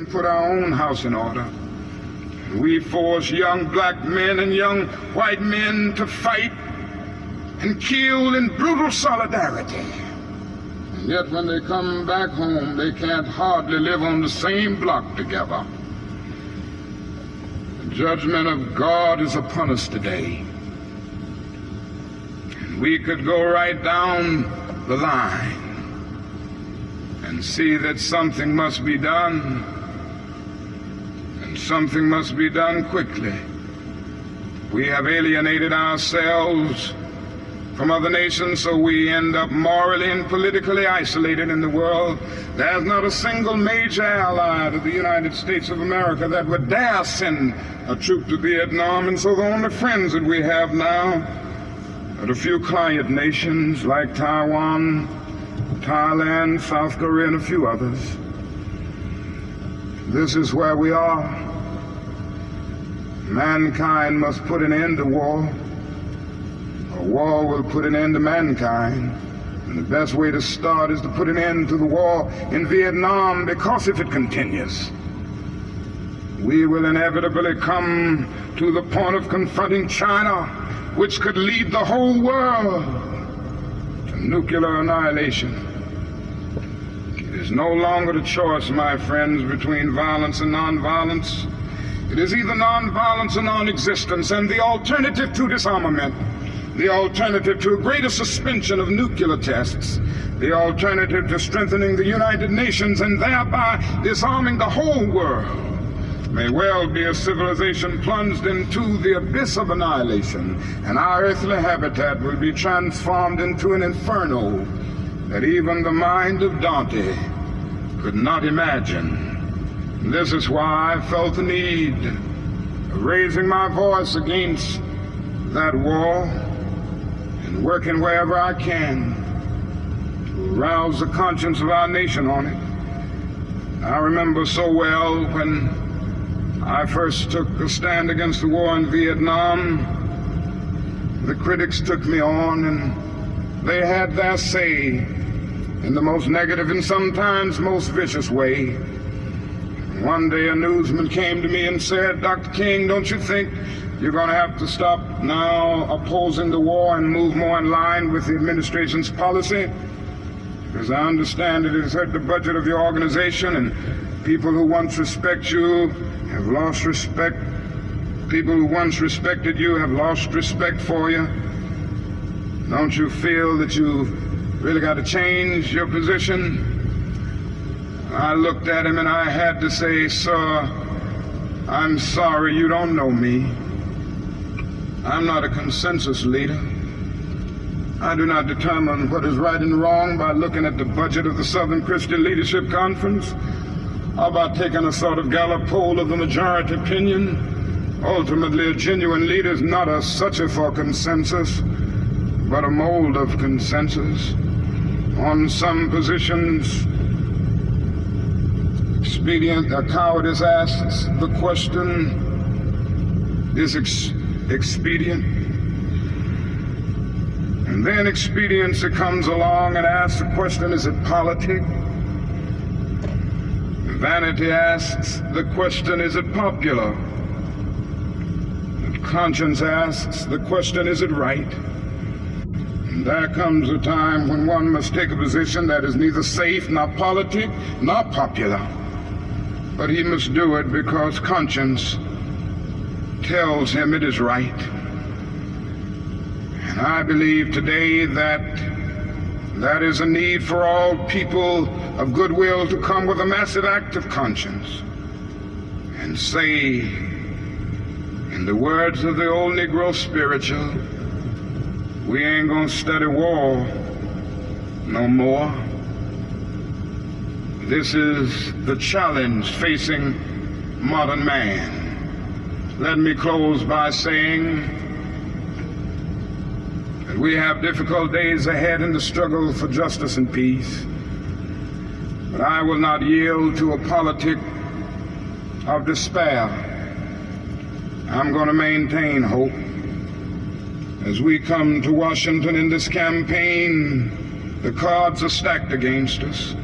put our own house in order. We force young black men and young white men to fight and kill in brutal solidarity. And yet when they come back home, they can't hardly live on the same block together. The judgment of God is upon us today. And we could go right down the line and see that something must be done, and something must be done quickly. We have alienated ourselves from other nations, so we end up morally and politically isolated in the world. There's not a single major ally to the United States of America that would dare send a troop to Vietnam, and so the only friends that we have now are a few client nations like Taiwan, Thailand, South Korea, and a few others. This is where we are. Mankind must put an end to war, or war will put an end to mankind. And the best way to start is to put an end to the war in Vietnam, because if it continues, we will inevitably come to the point of confronting China, which could lead the whole world to nuclear annihilation. It is no longer the choice, my friends, between violence and nonviolence. It is either nonviolence or non-existence, and the alternative to disarmament, the alternative to a greater suspension of nuclear tests, the alternative to strengthening the United Nations and thereby disarming the whole world, may well be a civilization plunged into the abyss of annihilation, and our earthly habitat will be transformed into an inferno that even the mind of Dante could not imagine. This is why I felt the need of raising my voice against that war and working wherever I can to arouse the conscience of our nation on it. I remember so well when I first took a stand against the war in Vietnam, the critics took me on and they had their say in the most negative and sometimes most vicious way. One day a newsman came to me and said, "Dr. King, don't you think you're going to have to stop now opposing the war and move more in line with the administration's policy? Because I understand it has hurt the budget of your organization, and people who once respect you have lost respect. People who once respected you have lost respect for you. Don't you feel that you've really got to change your position?" I looked at him and I had to say, "Sir, I'm sorry, you don't know me. I'm not a consensus leader. I do not determine what is right and wrong by looking at the budget of the Southern Christian Leadership Conference, or by taking a sort of Gallup poll of the majority opinion. Ultimately, a genuine leader is not a searcher for consensus, but a mold of consensus. On some positions, cowardice asks the question, is expedient? And then expediency comes along and asks the question, is it politic? Vanity asks the question, is it popular? And conscience asks the question, is it right? And there comes a time when one must take a position that is neither safe, nor politic, nor popular. But he must do it because conscience tells him it is right. And I believe today that that is a need for all people of goodwill to come with a massive act of conscience and say, in the words of the old Negro spiritual, we ain't gonna study war no more. This is the challenge facing modern man. Let me close by saying that we have difficult days ahead in the struggle for justice and peace. But I will not yield to a politic of despair. I'm going to maintain hope. As we come to Washington in this campaign, the cards are stacked against us.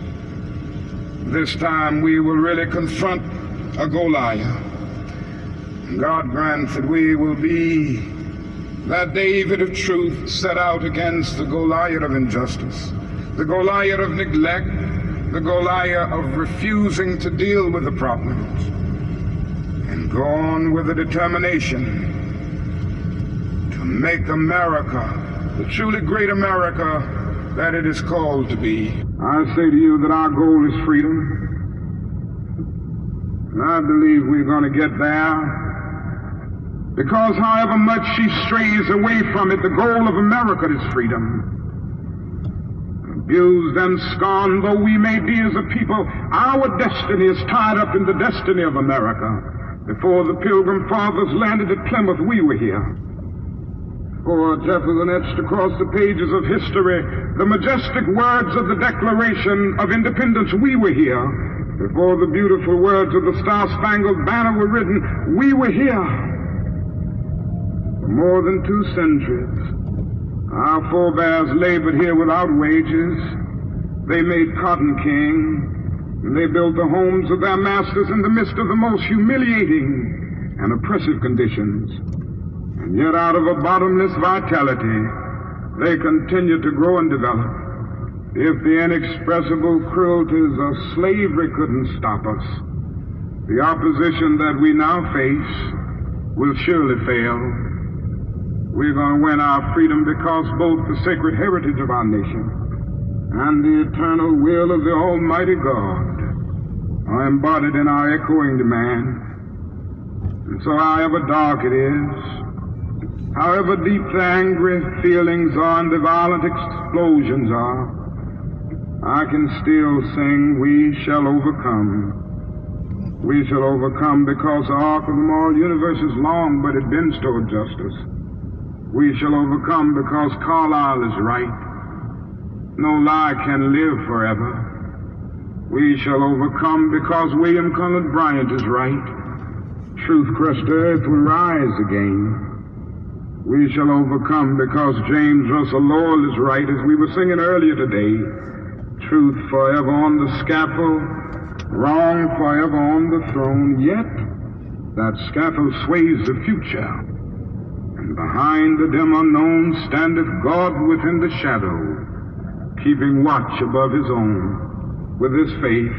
This time we will really confront a Goliath. God grants that we will be that David of truth set out against the Goliath of injustice, the Goliath of neglect, the Goliath of refusing to deal with the problems, and go on with a determination to make America the truly great America that it is called to be. I say to you that our goal is freedom, and I believe we're going to get there, because however much she strays away from it, the goal of America is freedom. Abused and scorned though we may be as a people, our destiny is tied up in the destiny of America. Before the Pilgrim Fathers landed at Plymouth, we were here. Before Jefferson etched across the pages of history the majestic words of the Declaration of Independence, we were here. Before the beautiful words of the Star-Spangled Banner were written, we were here. For more than 2 centuries, our forebears labored here without wages. They made cotton king, and they built the homes of their masters in the midst of the most humiliating and oppressive conditions. And yet out of a bottomless vitality, they continued to grow and develop. If the inexpressible cruelties of slavery couldn't stop us, the opposition that we now face will surely fail. We're going to win our freedom because both the sacred heritage of our nation and the eternal will of the Almighty God are embodied in our echoing demand. And so however dark it is, however deep the angry feelings are and the violent explosions are, I can still sing, we shall overcome. We shall overcome because the arc of the moral universe is long, but it bends toward justice. We shall overcome because Carlyle is right. No lie can live forever. We shall overcome because William Cullen Bryant is right. Truth-crushed earth will rise again. We shall overcome because James Russell Lowell is right, as we were singing earlier today. Truth forever on the scaffold, wrong forever on the throne. Yet that scaffold sways the future, and behind the dim unknown standeth God within the shadow, keeping watch above his own. With this faith,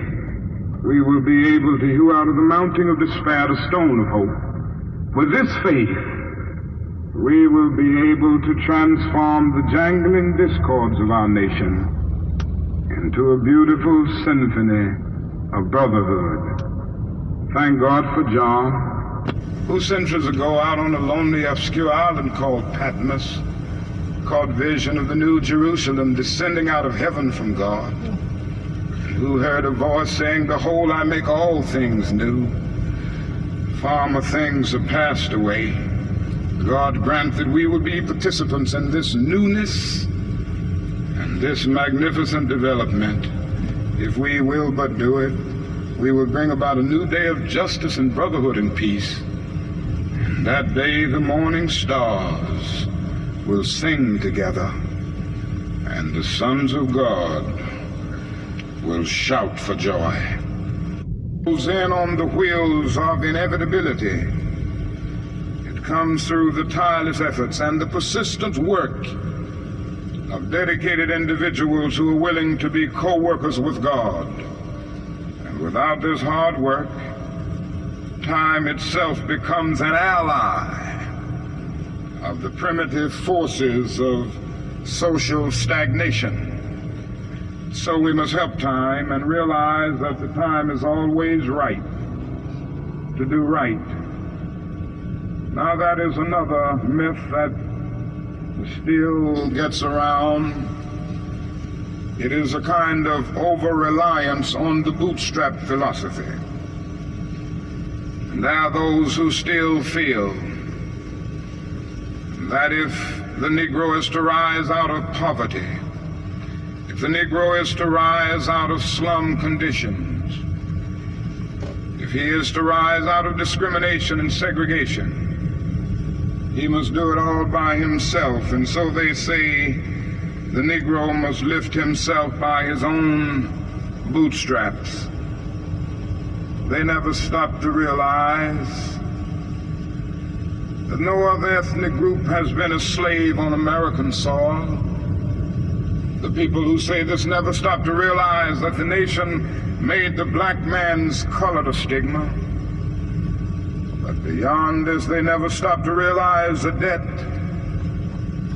we will be able to hew out of the mountain of despair a stone of hope. With this faith, we will be able to transform the jangling discords of our nation into a beautiful symphony of brotherhood. Thank God for John, who centuries ago out on a lonely, obscure island called Patmos caught vision of the New Jerusalem descending out of heaven from God, and who heard a voice saying, "Behold, I make all things new. Former things are passed away." God grant that we will be participants in this newness and this magnificent development. If we will but do it, we will bring about a new day of justice and brotherhood and peace. And that day the morning stars will sing together, and the sons of God will shout for joy. Goes in on the wheels of inevitability. It comes through the tireless efforts and the persistent work of dedicated individuals who are willing to be co-workers with God. And without this hard work, time itself becomes an ally of the primitive forces of social stagnation. So we must help time and realize that the time is always right to do right. Now that is another myth that still gets around. It is a kind of over-reliance on the bootstrap philosophy. And there are those who still feel that if the Negro is to rise out of poverty, if the Negro is to rise out of slum conditions, if he is to rise out of discrimination and segregation, he must do it all by himself. And so they say the Negro must lift himself by his own bootstraps. they never stop to realize that no other ethnic group has been a slave on American soil. The people who say this never stop to realize that the nation made the black man's color a stigma. But beyond this, they never stop to realize the debt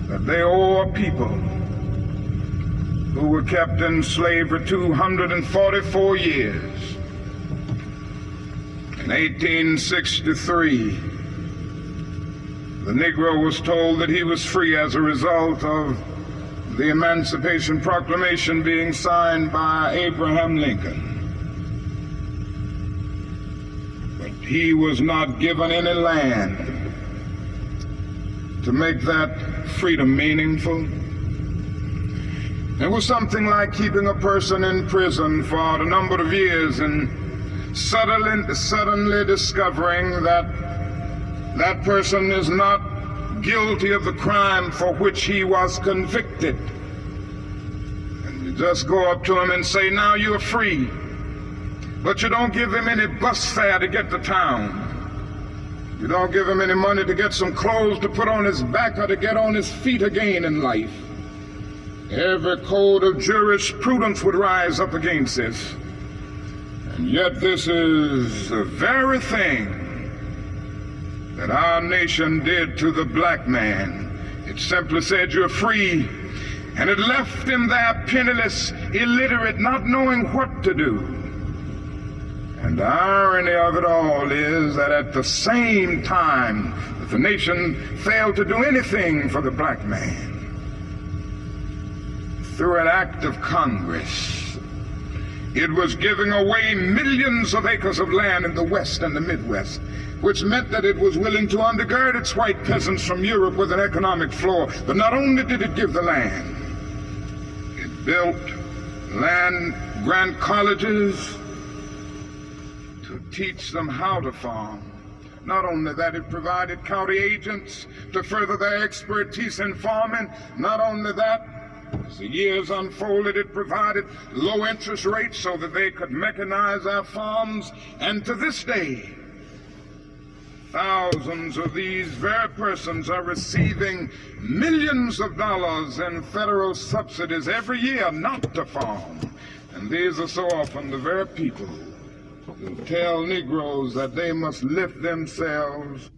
that they owe a people who were kept in slavery 244 years. In 1863, the Negro was told that he was free as a result of the Emancipation Proclamation being signed by Abraham Lincoln. But he was not given any land to make that freedom meaningful. It was something like keeping a person in prison for a number of years and suddenly discovering that that person is not guilty of the crime for which he was convicted. And you just go up to him and say, now you're free. But you don't give him any bus fare to get to town. You don't give him any money to get some clothes to put on his back or to get on his feet again in life. Every code of jurisprudence would rise up against this. And yet this is the very thing that our nation did to the black man. It simply said you're free, and it left him there penniless, illiterate, not knowing what to do. And the irony of it all is that at the same time that the nation failed to do anything for the black man, through an act of Congress, it was giving away millions of acres of land in the West and the Midwest, which meant that it was willing to undergird its white peasants from Europe with an economic floor. But not only did it give the land, it built land-grant colleges to teach them how to farm. Not only that, it provided county agents to further their expertise in farming. Not only that, as the years unfolded, it provided low interest rates so that they could mechanize their farms. And to this day, thousands of these very persons are receiving millions of dollars in federal subsidies every year not to farm. And these are so often the very people who tell Negroes that they must lift themselves